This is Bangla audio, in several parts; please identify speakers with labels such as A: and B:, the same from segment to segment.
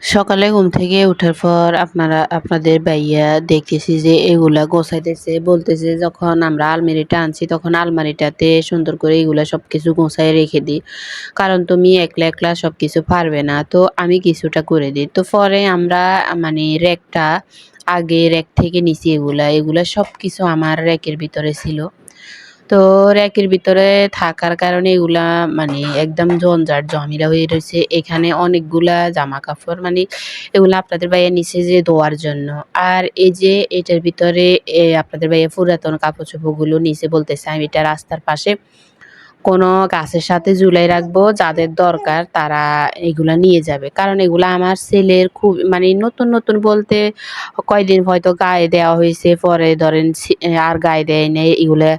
A: সকালে ঘুম থেকে উঠার পর আপনাদের ভাইয়া দেখতেছি যে এগুলা গোছাইতেছে। বলতেছে যখন আমরা আলমারিটা আনছি তখন আলমারিটাতে সুন্দর করে এগুলা সবকিছু গোছায় রেখে দিই। কারণ তুমি একলা, একলা সবকিছু পারবে না। তো আমি কিছুটা করে দিই। তো পরে আমরা মানে র‍্যাকটা আগে র‍্যাক থেকে নিছি এগুলা। এগুলা সবকিছু আমার র‍্যাকের ভিতরে ছিল। তো র‍্যাকের ভিতরে থাকার কারণে এগুলা মানে একদম জঞ্জাট ঝামেলা হয়ে রইছে। এখানে অনেকগুলা জামাকাপড় মানে এগুলা আপনাদের ভাইয়া নিছে যে ধোয়ার জন্য। আর এই যে এটার ভিতরে আপনাদের ভাইয়া পুরাতন কাপড়-চোপড়গুলো নিছে বলতেছে আমি এটা রাস্তার পাশে কোনো গাছের সাথে ঝুলাই রাখবো। যাদের দরকার তারা এগুলা নিয়ে যাবে। কারণ এগুলা আমার ছেলের খুব মানে নতুন, নতুন বলতে কয়দিন হয়তো গায়ে দেওয়া হইছে। পরে ধরেন আর গায়ে দেয় নাই। এগুলা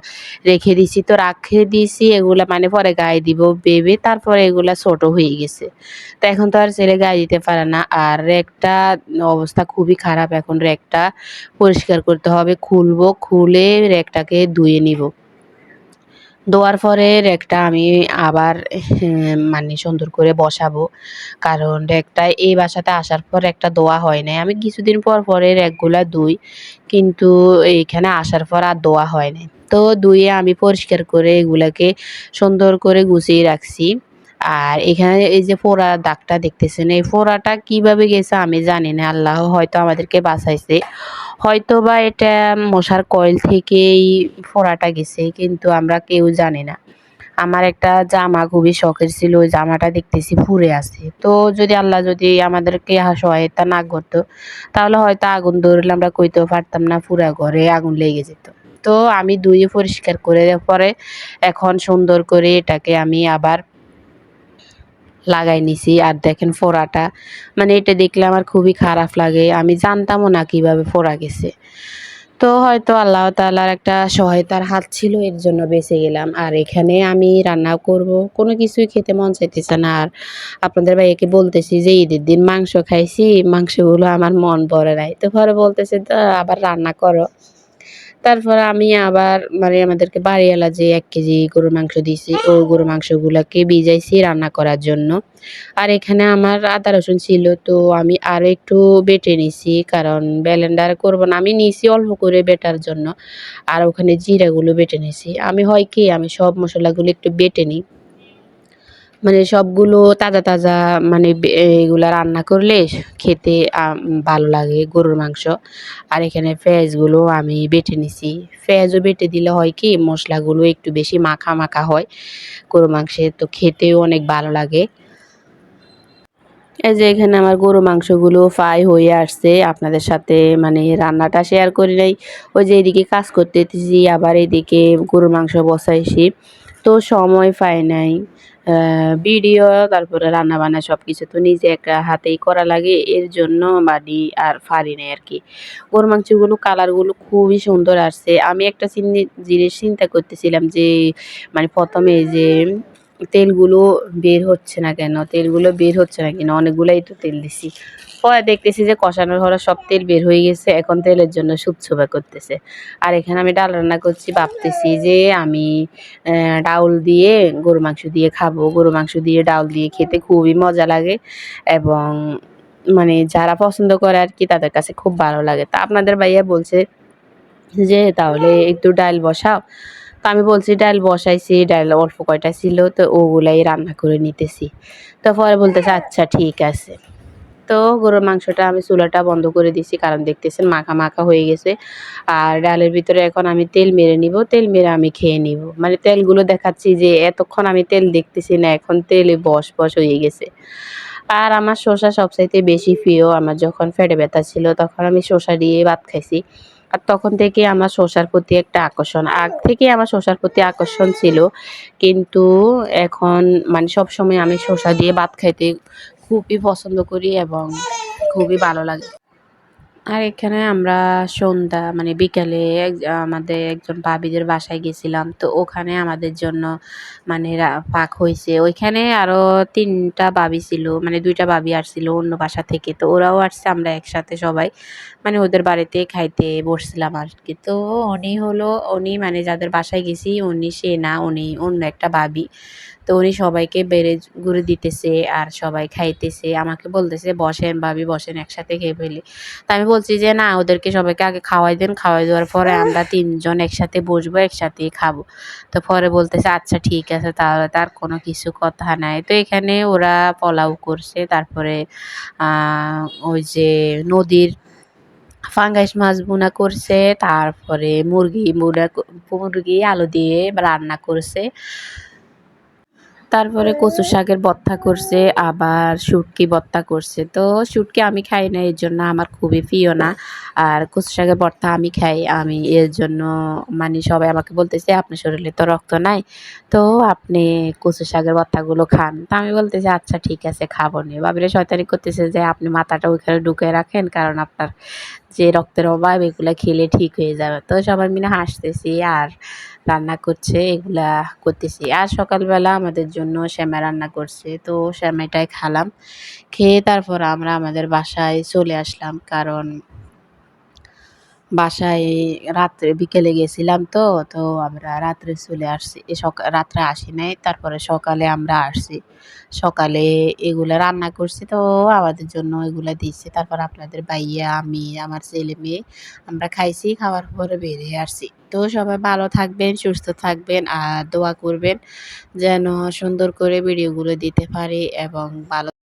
A: রেখে দিছি। তো রাখে দিছি এগুলা মানে পরে গায়ে দিব ভেবে তারপরে এগুলা ছোট হয়ে গেছে। তো এখন তো আর ছেলে গায়ে দিতে পারে না। আর র‍্যাকটা অবস্থা খুবই খারাপ। এখন র‍্যাকটা পরিষ্কার করতে হবে। খুলবো, খুলে র‍্যাকটাকে ধুয়ে নিবো। ধোয়ার পরে র‍্যাকটা আমি আবার মানে সুন্দর করে বসাবো। কারণ র‍্যাকটা এই বাসাতে আসার পর র‍্যাকটা ধোয়া হয় নাই। আমি কিছুদিন পর পরে র‍্যাকগুলা ধুই। কিন্তু এইখানে আসার পর আর ধোয়া হয় নাই। তো ধুয়ে আমি পরিষ্কার করে এগুলাকে সুন্দর করে গুছিয়ে রাখছি। আর এখানে এই যে ফোড়া দাগটা দেখতেছেন, এই ফোড়াটা কিভাবে গেছে আমি জানি না। আল্লাহ হয়তো আমাদেরকে বাঁচাইছে। হয়তোবা এটা মশার কয়েল থেকেই ফোড়াটা গেছে কিন্তু আমরা কেউ জানি না। আমার একটা জামা খুবই শখের ছিল। ওই জামাটা দেখতেছি পুড়ে আছে। তো যদি আল্লাহ যদি আমাদেরকে সহায়তা না করতো তাহলে হয়তো আগুন ধরলে আমরা কইতেও পারতাম না পুরা ঘরে আগুন লেগে যেত। তো আমি ধুয়ে পরিষ্কার করে পরে এখন সুন্দর করে এটাকে আমি আবার লাগাই নিছি। আর দেখেন ফোড়াটা মানে এটা দেখলে আমার খুবই খারাপ লাগে। আমি জানতামও না কিভাবে ফোড়া গেছে। তো হয়তো আল্লাহ তাআলার একটা সহায়তার হাত ছিল এর জন্য বেঁচে গেলাম। আর এখানে আমি রান্না করব। কোনো কিছুই খেতে মন চাইতেছে না। আর আপনাদের ভাইয়াকে বলতেছি যে ঈদের দিন মাংস খাইছি, মাংসগুলো আমার মন ভরে নাই। তো পরে বলতেছে আবার রান্না করো। তারপরে আমি আবার মানে আমাদেরকে বাড়িওয়ালা যে ১ কেজি গরুর মাংস দিছে, ওই গরুর মাংসগুলাকে ভিজাইছি রান্না করার জন্য। আর এখানে আমার আদা রসুন ছিল তো আমি আরো একটু বেটে নিছি। কারণ ব্লেন্ডারে করব না। আমি নিছি অল্প করে বেটার জন্য। আর ওখানে জিরাগুলো বেটে নিছি। আমি হয় কি আমি সব মসলাগুলো একটু বেটে নিই। মানে সবগুলো তাজা, তাজা মানে এগুলা রান্না করলে খেতে ভালো লাগে গরুর মাংস। আর এখানে পেঁয়াজগুলো আমি বেটে নিছি। পেঁয়াজও বেটে দিলে হয় কি মসলাগুলো একটু বেশি মাখা, মাখা হয় গরুর মাংসে। তো খেতেও অনেক ভালো লাগে। এই যে এখানে আমার গরু মাংসগুলো ফ্রাই হয়ে আসছে। আপনাদের সাথে মানে রান্নাটা শেয়ার করি নাই। ওই যে এদিকে কাজ করতেছি আবার এদিকে গরুর মাংস বসাইছি। তো সময় পাই নাই। ভিডিও তারপরে রান্না-বান্না সবকিছু তো নিজে একা হাতেই করা লাগে। এর জন্য মানে আর পারি নাই আরকি। গরুর মাংসগুলো কালারগুলো খুবই সুন্দর আসছে। আমি একটা জিনিস চিন্তা করতেছিলাম যে মানে ১ম এ যে তেলগুলো বের হচ্ছে না কেন? তেলগুলো বের হচ্ছে না কেন? অনেকগুলাই তো তেল দিছি। পরে দেখতেছি যে কষানোর পরে সব তেল বের হয়ে গেছে। এখন তেলের জন্য সুপসুপা করতেছে। আর এখানে আমি ডাল রান্না করছি। ভাবতেছি যে আমি ডাউল দিয়ে গরুর মাংস দিয়ে খাবো। গরুর মাংস দিয়ে ডাউল দিয়ে খেতে খুবই মজা লাগে এবং মানে যারা পছন্দ করে আরকি তাদের কাছে খুব ভালো লাগে। তা আপনাদের ভাইয়া বলছে যে তাহলে একটু ডাল বসাও। তো আমি বলছি ডাল বসাইছি, ডাল অল্প কয়টা ছিল তো ওগুলাই রান্না করে নিতেছি। তো পরে বলতেছে আচ্ছা ঠিক আছে। তো গরুর মাংসটা আমি চুলাটা বন্ধ করে দিছি কারণ দেখতেছেন মাখা, মাখা হয়ে গেছে। আর ডালের ভিতরে এখন আমি তেল মেরে নিবো, তেল মেরে আমি খেয়ে নিবো। মানে তেলগুলো দেখাচ্ছি যে এতক্ষণ আমি তেল দেখতেছি না, এখন তেলে বস, বস হয়ে গেছে। আর আমার শসা সবচাইতে বেশি প্রিয়। আমার যখন পেটে ব্যথা ছিল তখন আমি শসা দিয়ে ভাত খাইছি। আর তখন থেকে আমার শসার প্রতি একটা আকর্ষণ। আগ থেকেই আমার শসার প্রতি আকর্ষণ ছিল। কিন্তু এখন মানে সবসময় আমি শসা দিয়ে ভাত খাইতে খুবই পছন্দ করি এবং খুবই ভালো লাগে। আর এখানে আমরা সন্ধ্যা মানে বিকালে আমাদের একজন ভাবিদের বাসায় গেছিলাম। তো ওখানে আমাদের জন্য মানে পাক হইছে। ওইখানে আরো ৩ টা ভাবি ছিল। মানে ২ টা ভাবি আসছিল অন্য বাসা থেকে। তো ওরাও আসছে, আমরা একসাথে সবাই মানে ওদের বাড়িতে খাইতে বসছিলাম আরকি। তো উনি মানে যাদের বাসায় গেছি সে না, উনি অন্য একটা ভাবি। তো উনি সবাইকে বেড়ে গুড়ে দিতেছে আর সবাই খাইতেছে। আমাকে বলতেছে, "বসেন ভাবি বসেন, একসাথে খেয়ে ফেলি।" তো আমি বলছি যে, "না, ওদেরকে সবাইকে আগে খাওয়াই দেন। খাওয়াই দেওয়ার পরে আমরা ৩ জন একসাথে বসবো, একসাথেই খাবো।" তো পরে বলতেছে, "আচ্ছা ঠিক আছে, তাহলে তার কোনো কিছু কথা নাই।" তো এখানে ওরা পোলাও করছে। তারপরে আ ওই যে নদীর ফাঙ্গাস মাছ ভুনা করছে। তারপরে মুরগি আলু দিয়ে রান্না করছে। তারপরে কচু শাকের ভর্তা করছে, আবার শুটকি ভর্তা করছে। তো শুটকি আমি খাই না, এর জন্য আমার খুবই প্রিয় না। আর কচু শাকের ভর্তা আমি খাই। আমি এর জন্য মানে সবাই আমাকে বলতেছে, "আপনার শরীরে তো রক্ত নাই। তো আপনি কচু শাকের ভর্তাগুলো খান।" তো আমি বলতেছি, "আচ্ছা ঠিক আছে খাবো নে।" ভাবিরা শয়তানি করতেছে যে, "আপনি মাথাটা ওইখানে ঢুকায় রাখেন। কারণ আপনার যে রক্তের অভাব এগুলা খেলে ঠিক হয়ে যাবে।" তো সবাই মিলে হাসতেছি আর রান্না করছে, এগুলা করতেছি। আর সকালবেলা আমাদের জন্য সেমাই রান্না করছে। তো সেমাইটাই খালাম। খেয়ে তারপর আমরা আমাদের বাসায় চলে আসলাম। কারণ বাসায় রাত্রে বিকেলে গেছিলাম তো, তো আমরা রাত্রে চলে আসছি। রাত্রে আসি নাই। তারপরে সকালে আমরা আসছি। সকালে এগুলা রান্না করছি, তো আমাদের জন্য এগুলা দিছে। তারপর আপনাদের ভাইয়া, আমি, আমার ছেলে-মেয়ে আমরা খাইছি। খাওয়ার পরে বেরিয়ে আসছি। তো সবাই ভালো থাকবেন, সুস্থ থাকবেন আর দোয়া করবেন যেন সুন্দর করে ভিডিওগুলো দিতে পারি এবং ভালো